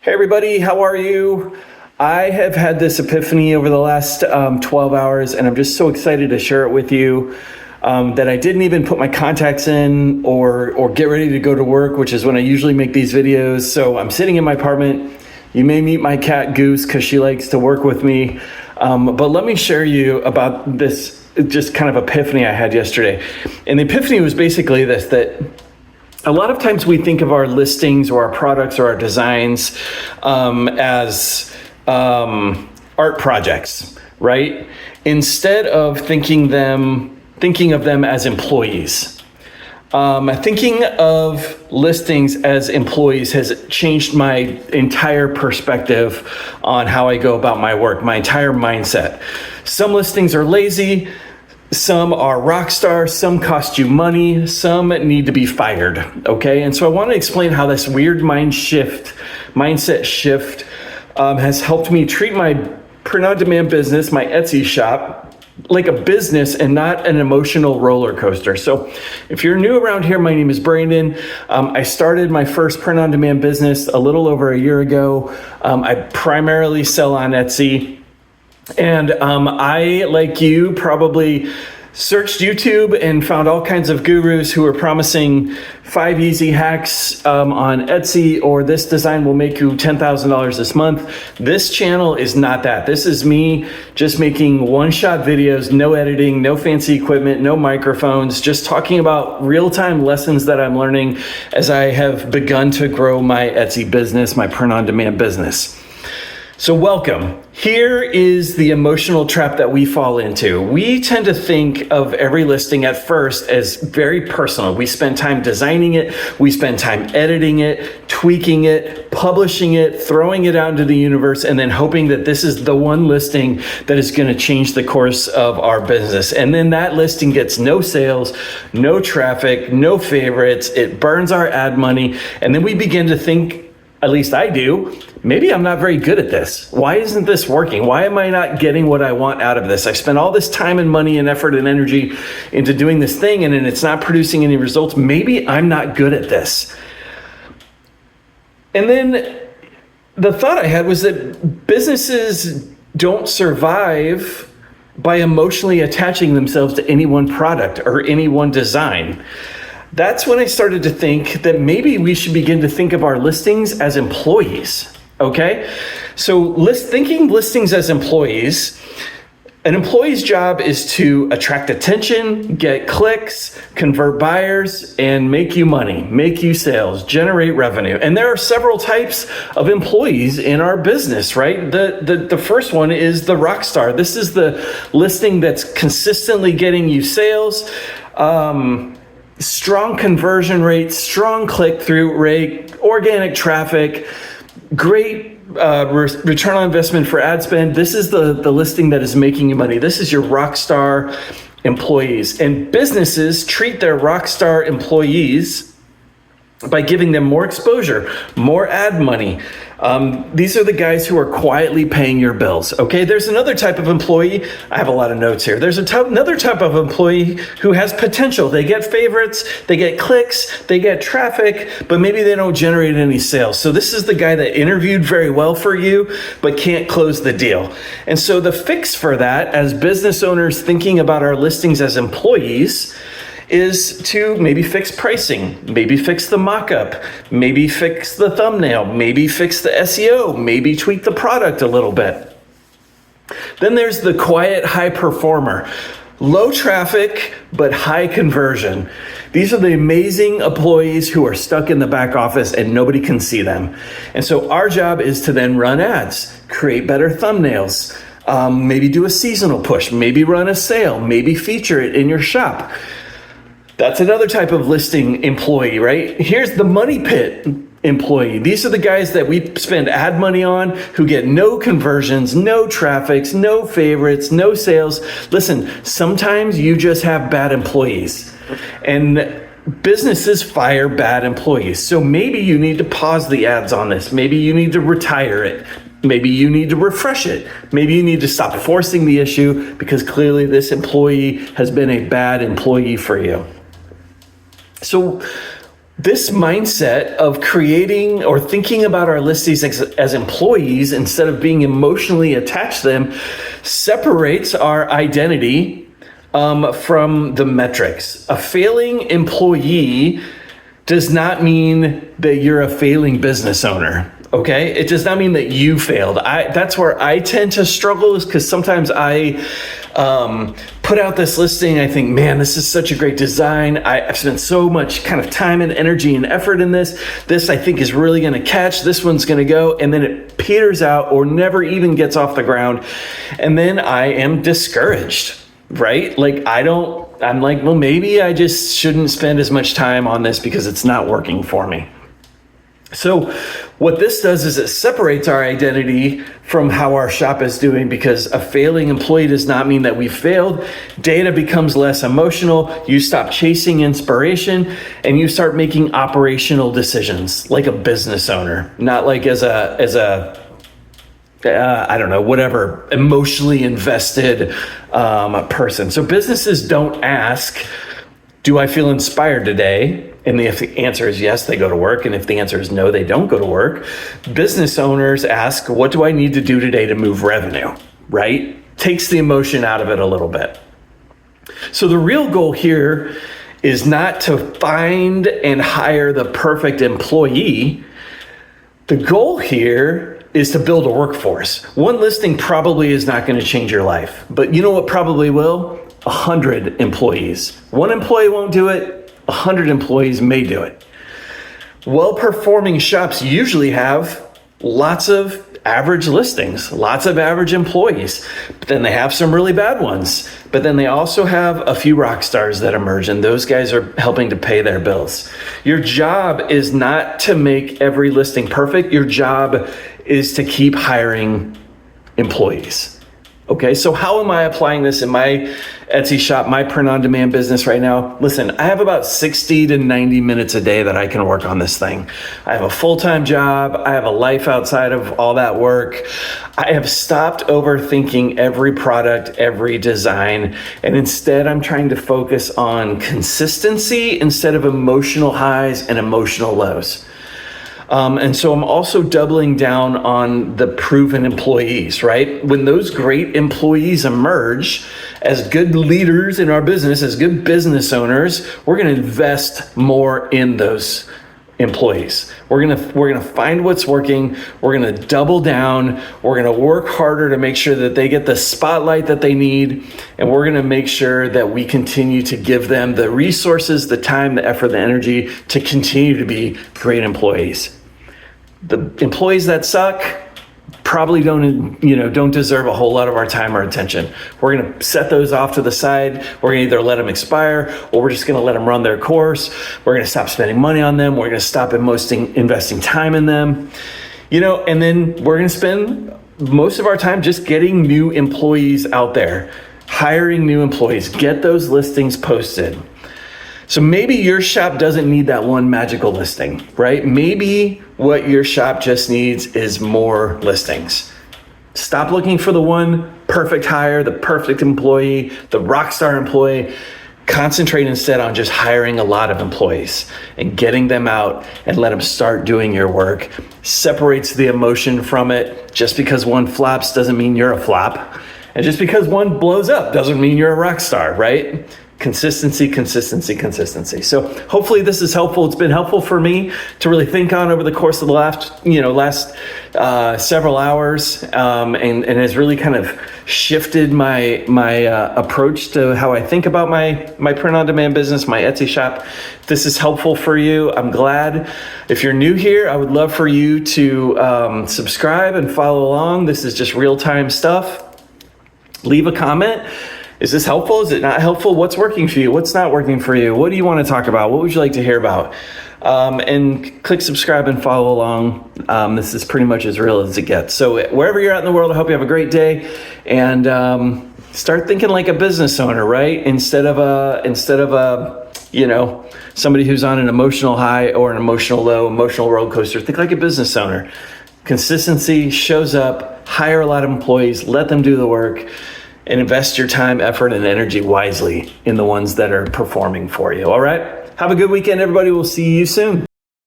Hey everybody, how are you? I have had this epiphany over the last 12 hours and I'm just so excited to share it with you that I didn't even put my contacts in or get ready to go to work, which is when I usually make these videos. So I'm sitting in my apartment. You may meet my cat Goose because she likes to work with me. But let me share you about this just kind of epiphany I had yesterday. And the epiphany was basically this, that a lot of times we think of our listings or our products or our designs as art projects, right? Instead of thinking of them as employees. Thinking of listings as employees has changed my entire perspective on how I go about my work, my entire mindset. Some listings are lazy. Some are rock stars, some cost you money, some need to be fired, okay? And so I want to explain how this weird mindset shift has helped me treat my print-on-demand business, my Etsy shop, like a business and not an emotional roller coaster. So if you're new around here, my name is Brandon. I started my first print-on-demand business a little over a year ago. I primarily sell on Etsy. And I, like you, probably searched YouTube and found all kinds of gurus who were promising 5 easy hacks on Etsy, or this design will make you $10,000 this month. This channel is not that. This is me just making one-shot videos, no editing, no fancy equipment, no microphones, just talking about real-time lessons that I'm learning as I have begun to grow my Etsy business, my print-on-demand business. So welcome. Here is the emotional trap that we fall into. We tend to think of every listing at first as very personal. We spend time designing it, we spend time editing it, tweaking it, publishing it, throwing it out into the universe, and then hoping that this is the one listing that is going to change the course of our business. And then that listing gets no sales, no traffic, no favorites, it burns our ad money, and then we begin to think, at least I do, maybe I'm not very good at this. Why isn't this working? Why am I not getting what I want out of this? I spent all this time and money and effort and energy into doing this thing and it's not producing any results. Maybe I'm not good at this. And then the thought I had was that businesses don't survive by emotionally attaching themselves to any one product or any one design. That's when I started to think that maybe we should begin to think of our listings as employees, okay? So thinking listings as employees, an employee's job is to attract attention, get clicks, convert buyers, and make you money, make you sales, generate revenue. And there are several types of employees in our business, right? The first one is the rock star. This is the listing that's consistently getting you sales, strong conversion rate, strong click-through rate, organic traffic, great return on investment for ad spend. This is the listing that is making you money. This is your rock star employees. And businesses treat their rock star employees by giving them more exposure, more ad money. These are the guys who are quietly paying your bills, okay? There's another type of employee. I have a lot of notes here. There's another type of employee who has potential. They get favorites, they get clicks, they get traffic, but maybe they don't generate any sales. So this is the guy that interviewed very well for you, but can't close the deal. And so the fix for that, as business owners thinking about our listings as employees, is to maybe fix pricing, maybe fix the mock-up, maybe fix the thumbnail, maybe fix the SEO, maybe tweak the product a little bit. Then there's the quiet high performer. Low traffic, but high conversion. These are the amazing employees who are stuck in the back office and nobody can see them. And so our job is to then run ads, create better thumbnails, maybe do a seasonal push, maybe run a sale, maybe feature it in your shop. That's another type of listing employee, right? Here's the money pit employee. These are the guys that we spend ad money on who get no conversions, no traffics, no favorites, no sales. Listen, sometimes you just have bad employees and businesses fire bad employees. So maybe you need to pause the ads on this. Maybe you need to retire it. Maybe you need to refresh it. Maybe you need to stop forcing the issue because clearly this employee has been a bad employee for you. So This mindset of creating or thinking about our listings as employees instead of being emotionally attached to them separates our identity from the metrics. A failing employee does not mean that you're a failing business owner. Okay, it does not mean that you failed. That's where I tend to struggle, is because sometimes I put out this listing. I think, man, this is such a great design. I've spent so much kind of time and energy and effort in this. This I think is really going to catch. This one's going to go, and then it peters out or never even gets off the ground, and then I am discouraged. Right? Like I'm like, well, maybe I just shouldn't spend as much time on this because it's not working for me. So what this does is it separates our identity from how our shop is doing, because a failing employee does not mean that we failed. Data becomes less emotional. You stop chasing inspiration and you start making operational decisions like a business owner, not like as a I don't know, whatever, emotionally invested person. So businesses don't ask, do I feel inspired today? And if the answer is yes, they go to work. And if the answer is no, they don't go to work. Business owners ask, what do I need to do today to move revenue, right? Takes the emotion out of it a little bit. So the real goal here is not to find and hire the perfect employee. The goal here is to build a workforce. One listing probably is not going to change your life, but you know what probably will? 100 employees. One employee won't do it. 100 employees may do it. Well-performing shops usually have lots of average listings, lots of average employees, but then they have some really bad ones. But then they also have a few rock stars that emerge, and those guys are helping to pay their bills. Your job is not to make every listing perfect. Your job is to keep hiring employees. Okay, so how am I applying this in my Etsy shop, my print-on-demand business right now? Listen, I have about 60 to 90 minutes a day that I can work on this thing. I have a full-time job. I have a life outside of all that work. I have stopped overthinking every product, every design, and instead I'm trying to focus on consistency instead of emotional highs and emotional lows. And so I'm also doubling down on the proven employees, right? When those great employees emerge as good leaders in our business, as good business owners, we're going to invest more in those employees. We're going to find what's working. We're going to double down. We're going to work harder to make sure that they get the spotlight that they need. And we're going to make sure that we continue to give them the resources, the time, the effort, the energy to continue to be great employees. The employees that suck probably don't deserve a whole lot of our time or attention. We're going to set those off to the side. We're going to either let them expire, or we're just going to let them run their course. We're going to stop spending money on them. We're going to stop investing time in them. And then we're going to spend most of our time just getting new employees out there, hiring new employees, get those listings posted. So maybe your shop doesn't need that one magical listing, right? Maybe what your shop just needs is more listings. Stop looking for the one perfect hire, the perfect employee, the rock star employee. Concentrate instead on just hiring a lot of employees and getting them out and let them start doing your work. Separates the emotion from it. Just because one flops doesn't mean you're a flop. And just because one blows up doesn't mean you're a rock star, right? Consistency, consistency, consistency. So hopefully this is helpful. It's been helpful for me to really think on over the course of the last several hours, and has really kind of shifted my approach to how I think about my print-on-demand business, my Etsy shop. If this is helpful for you, I'm glad. If you're new here, I would love for you to subscribe and follow along. This is just real-time stuff. Leave a comment. Is this helpful? Is it not helpful? What's working for you? What's not working for you? What do you want to talk about? What would you like to hear about? And click subscribe and follow along. This is pretty much as real as it gets. So wherever you're at in the world, I hope you have a great day, and start thinking like a business owner, right? Instead of a somebody who's on an emotional high or an emotional low, emotional roller coaster. Think like a business owner. Consistency shows up. Hire a lot of employees. Let them do the work. And invest your time, effort, and energy wisely in the ones that are performing for you. All right? Have a good weekend, everybody. We'll see you soon.